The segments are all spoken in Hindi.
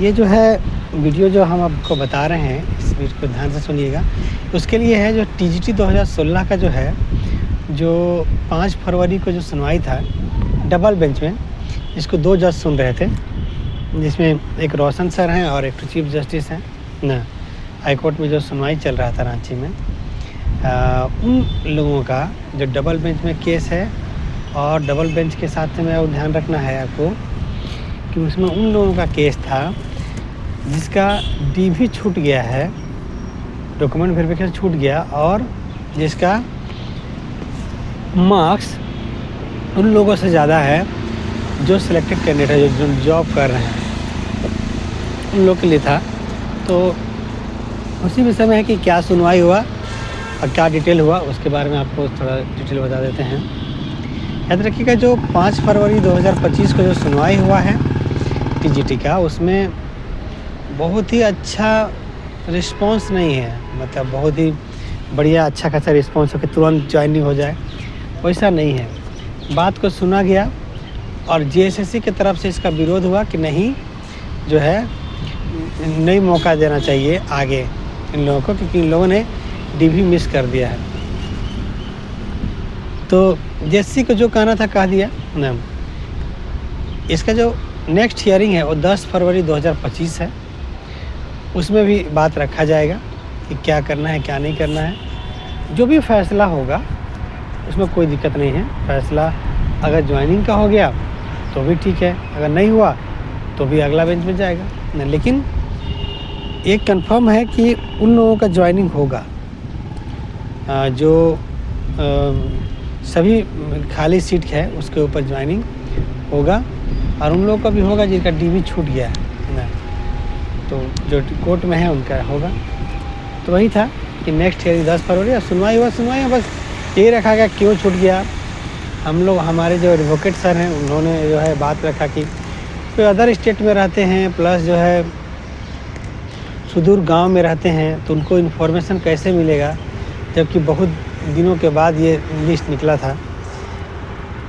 ये जो है वीडियो जो हम आपको बता रहे हैं, इस वीडियो को ध्यान से सुनिएगा। उसके लिए है जो टीजीटी 2016 का जो है, जो 5 फरवरी को जो सुनवाई था डबल बेंच में, इसको 2 जज सुन रहे थे, जिसमें एक रोशन सर हैं और एक चीफ जस्टिस हैं ना। हाई कोर्ट में जो सुनवाई चल रहा था रांची में, उन लोगों का जो डबल बेंच में केस है, और डबल बेंच के साथ में और ध्यान रखना है आपको कि उसमें उन लोगों का केस था जिसका डीवी छूट गया है, डॉक्यूमेंट वेरिफिकेशन छूट गया, और जिसका मार्क्स उन लोगों से ज़्यादा है जो सिलेक्टेड कैंडिडेट है, जो जॉब कर रहे हैं, उन लोग के लिए था। तो उसी विषय में है कि क्या सुनवाई हुआ और क्या डिटेल हुआ, उसके बारे में आपको थोड़ा डिटेल बता देते हैं। याद रखिएगा, जो 5 फरवरी 2025 को जो सुनवाई हुआ है टीजीटी का, उसमें बहुत ही अच्छा रिस्पांस नहीं है, मतलब बहुत ही बढ़िया अच्छा खासा रिस्पांस हो कि तुरंत ज्वाइनिंग हो जाए, वैसा नहीं है। बात को सुना गया और जेएसएससी की तरफ से इसका विरोध हुआ कि नहीं, जो है नई मौका देना चाहिए आगे इन लोगों को, क्योंकि इन लोगों ने डीवी मिस कर दिया है। तो जेएसएससी को जो कहना था कह दिया ना। इसका जो नेक्स्ट हियरिंग है वो 10 फरवरी 2025 है, उसमें भी बात रखा जाएगा कि क्या करना है क्या नहीं करना है। जो भी फैसला होगा उसमें कोई दिक्कत नहीं है। फैसला अगर ज्वाइनिंग का हो गया तो भी ठीक है, अगर नहीं हुआ तो भी अगला बेंच में जाएगा ना। लेकिन एक कंफर्म है कि उन लोगों का ज्वाइनिंग होगा जो सभी खाली सीट है उसके ऊपर ज्वाइनिंग होगा, और उन लोगों का भी होगा जिनका डीवी छूट गया है ना, तो जो कोर्ट में है उनका होगा। तो वही था कि नेक्स्ट हियरिंग 10 फरवरी, और सुनवाई हुआ। सुनवाई में बस यही रखा गया क्यों छूट गया। हम लोग, हमारे जो एडवोकेट सर हैं, उन्होंने जो है बात रखा कि कोई अदर स्टेट में रहते हैं, प्लस जो है सुदूर गांव में रहते हैं, तो उनको इन्फॉर्मेशन कैसे मिलेगा, जबकि बहुत दिनों के बाद ये लिस्ट निकला था।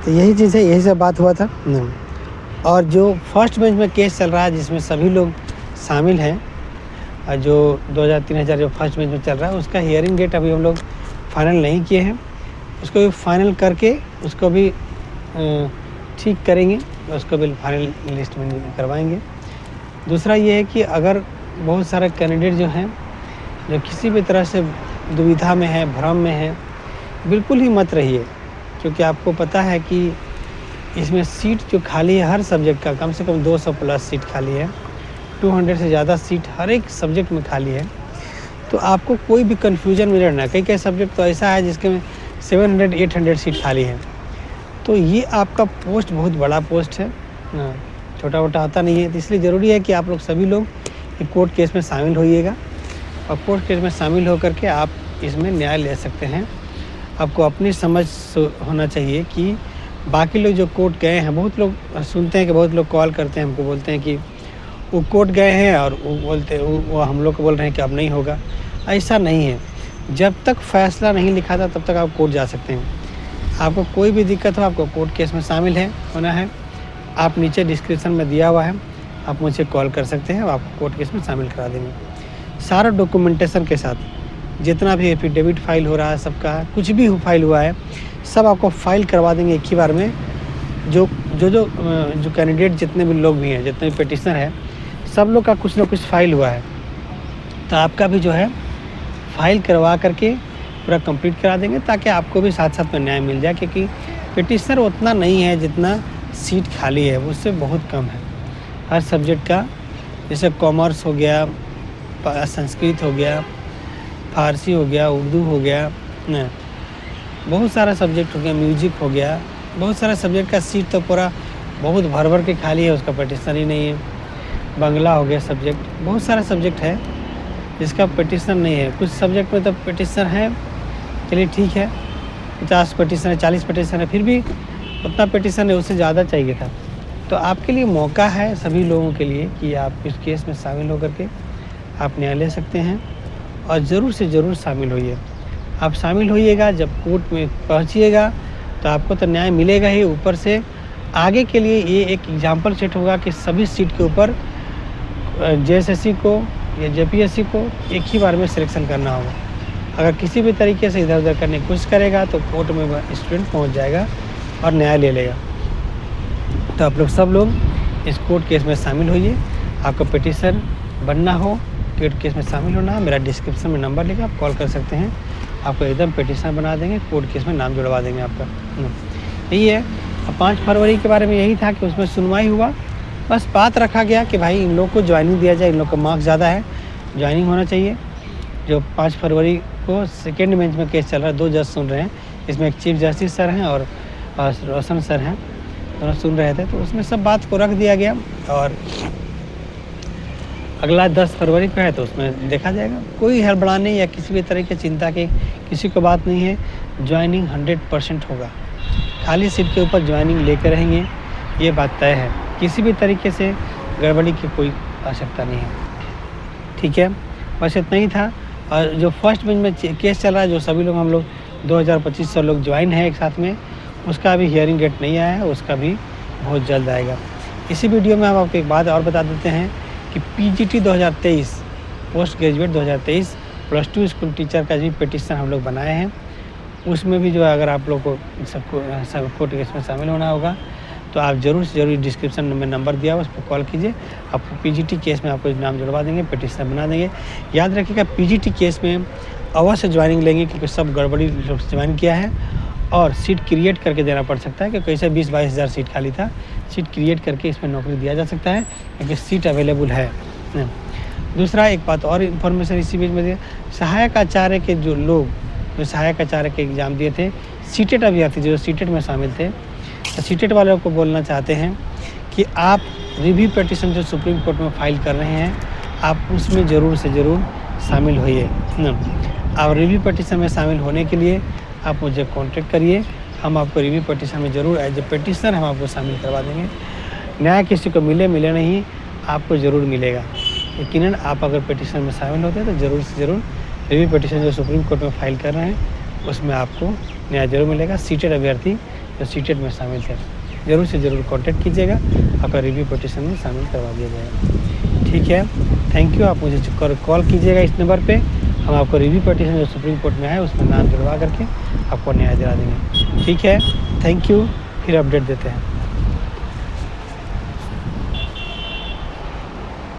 तो यही चीज़ है, यही सब बात हुआ था। और जो फर्स्ट बेंच में केस चल रहा है जिसमें सभी लोग शामिल हैं, जो 2000-3000 जो फर्स्ट बेंच में चल रहा है, उसका हियरिंग डेट अभी हम लोग फाइनल नहीं किए हैं। उसको भी फाइनल करके उसको भी ठीक करेंगे, उसको भी फाइनल लिस्ट में करवाएंगे। दूसरा ये है कि अगर बहुत सारे कैंडिडेट जो हैं, जो किसी भी तरह से दुविधा में है, भ्रम में है, बिल्कुल ही मत रहिए, क्योंकि आपको पता है कि इसमें सीट जो खाली है हर सब्जेक्ट का, कम से कम 200 प्लस सीट खाली है, 200 से ज़्यादा सीट हर एक सब्जेक्ट में खाली है। तो आपको कोई भी कन्फ्यूजन में रहना। कई सब्जेक्ट तो ऐसा है जिसके में 700-800 सीट खाली है। तो ये आपका पोस्ट बहुत बड़ा पोस्ट है, छोटा मोटा होता नहीं है। तो इसलिए ज़रूरी है कि आप लोग सभी लोग कोर्ट केस में शामिल होइएगा, और कोर्ट केस में शामिल होकर के आप इसमें न्याय ले सकते हैं। आपको अपनी समझ होना चाहिए कि बाकी लोग जो कोर्ट गए हैं, बहुत लोग सुनते हैं कि बहुत लोग कॉल करते हैं हमको, बोलते हैं कि वो कोर्ट गए हैं और वो हम लोग को बोल रहे हैं कि अब नहीं होगा। ऐसा नहीं है। जब तक फैसला नहीं लिखा था तब तक आप कोर्ट जा सकते हैं। आपको कोई भी दिक्कत हो, आपको कोर्ट केस में शामिल होना है, आप नीचे डिस्क्रिप्शन में दिया हुआ है, आप मुझे कॉल कर सकते हैं, आपको कोर्ट केस में शामिल करा देंगे सारा डॉक्यूमेंटेशन के साथ। जितना भी एफिडेविट फाइल हो रहा है, सबका कुछ भी फाइल हुआ है, सब आपको फाइल करवा देंगे एक ही बार में। जो कैंडिडेट जितने भी लोग भी हैं, जितने भी पिटिशनर है, सब लोग का कुछ ना कुछ फाइल हुआ है, तो आपका भी जो है फाइल करवा करके पूरा कंप्लीट करा देंगे, ताकि आपको भी साथ साथ में न्याय मिल जाए। क्योंकि पिटिशनर उतना नहीं है जितना सीट खाली है, उससे बहुत कम है हर सब्जेक्ट का। जैसे कॉमर्स हो गया, संस्कृत हो गया, फारसी हो गया, उर्दू हो गया ना, बहुत सारा सब्जेक्ट हो गया, म्यूजिक हो गया, बहुत सारा सब्जेक्ट का सीट तो पूरा बहुत भर भर के खाली है, उसका पिटिशनर ही नहीं है। बांग्ला हो गया सब्जेक्ट, बहुत सारा सब्जेक्ट है जिसका पिटिशनर नहीं है। कुछ सब्जेक्ट में तो पिटिशनर है, चलिए ठीक है, 50 पिटिशनर है, 40 पिटिशनर है, फिर भी उतना पिटिशन है, उससे ज़्यादा चाहिए था। तो आपके लिए मौका है सभी लोगों के लिए कि आप इस केस में शामिल होकर के आप न्याय ले सकते हैं, और ज़रूर से ज़रूर शामिल होइए। आप शामिल होइएगा, जब कोर्ट में पहुंचिएगा तो आपको तो न्याय मिलेगा ही, ऊपर से आगे के लिए ये एक एग्जाम्पल सेट होगा कि सभी सीट के ऊपर जेएसएससी को या जेपीएससी को एक ही बार में सिलेक्शन करना होगा। अगर किसी भी तरीके से इधर उधर करने की कोशिश करेगा तो कोर्ट में स्टूडेंट पहुंच जाएगा और न्याय ले लेगा। तो आप लोग सब लोग इस कोर्ट केस में शामिल होइए। आपको पिटीशन बनना हो, कोर्ट केस में शामिल होना, मेरा डिस्क्रिप्शन में नंबर लिखा, आप कॉल कर सकते हैं। आपको एकदम पिटीशन बना देंगे, कोर्ट केस में नाम जुड़वा देंगे आपका। यही है। अब 5 फरवरी के बारे में यही था कि उसमें सुनवाई हुआ, बस बात रखा गया कि भाई इन लोग को ज्वाइनिंग दिया जाए, इन लोग का मार्क्स ज़्यादा है, ज्वाइनिंग होना चाहिए। जो 5 फरवरी को सेकेंड बेंच में केस चल रहा है, 2 जज सुन रहे हैं, इसमें एक चीफ जस्टिस सर हैं और रोशन सर हैं, दोनों सुन रहे थे। तो उसमें सब बात को रख दिया गया और अगला 10 फरवरी को है तो उसमें देखा जाएगा। कोई हड़बड़ाने या किसी भी तरह की चिंता की किसी को बात नहीं है। ज्वाइनिंग 100% होगा, खाली सीट के ऊपर ज्वाइनिंग लेकर रहेंगे, ये बात तय है। किसी भी तरीके से गड़बड़ी की कोई आवश्यकता नहीं है। ठीक है, बस इतना ही था। और जो फर्स्ट बेंच में केस चल रहा है, जो सभी लोग हम लोग 2250 लोग ज्वाइन है एक साथ में, उसका अभी हियरिंग डेट नहीं आया है, उसका भी बहुत जल्द आएगा। इसी वीडियो में हम आपको एक बात और बता देते हैं कि PGT 2023 post graduate 2023 +2 school teacher का भी पिटीशन हम लोग बनाए हैं। उसमें भी जो है अगर आप लोग को सब कोर्ट केस में शामिल होना होगा तो आप ज़रूर से ज़रूर डिस्क्रिप्शन में नंबर दिया हुआ, उस पर कॉल कीजिए। आपको पीजीटी केस में आपको नाम जुड़वा देंगे, पिटीशन बना देंगे। याद रखिएगा पीजीटी केस में अवश्य ज्वाइनिंग लेंगे, क्योंकि सब गड़बड़ी ज्वाइन किया है और सीट क्रिएट करके देना पड़ सकता है, क्योंकि ऐसे 20-22 हज़ार सीट खाली था। सीट क्रिएट करके इसमें नौकरी दिया जा सकता है, क्योंकि सीट अवेलेबल है। दूसरा एक बात और इन्फॉर्मेशन इसी बीच में, सहायक आचार्य के जो लोग जो सहायक आचार्य के एग्ज़ाम दिए थे, सीटेट अभ्यर्थी जो सीटेट में शामिल थे, तो सीटेट वालों को बोलना चाहते हैं कि आप रिव्यू पिटीशन जो सुप्रीम कोर्ट में फाइल कर रहे हैं, आप उसमें ज़रूर से ज़रूर शामिल होइए। और रिव्यू पिटीशन में शामिल होने के लिए आप मुझे कांटेक्ट करिए, हम आपको रिव्यू पिटीशन में ज़रूर एज ए पिटीशनर हम आपको शामिल करवा देंगे। न्याय किसी को मिले नहीं, आपको ज़रूर मिलेगा। यकीनन आप अगर पिटीशन में शामिल होते हैं तो ज़रूर से ज़रूर रिव्यू पिटीशन जो सुप्रीम कोर्ट में फाइल कर रहे हैं उसमें आपको न्याय जरूर मिलेगा। सीटेट अभ्यर्थी जो सीटेट में शामिल थे, ज़रूर से ज़रूर कांटेक्ट कीजिएगा, आपका रिव्यू पिटीशन में शामिल करवा दिया जाएगा। ठीक है, थैंक यू। आप मुझे कॉल कीजिएगा इस नंबर पे, हम आपको रिव्यू पिटीशन जो सुप्रीम कोर्ट में आया उसमें नाम जुड़वा करके आपको न्याय दिला देंगे। ठीक है, थैंक यू। फिर अपडेट देते हैं।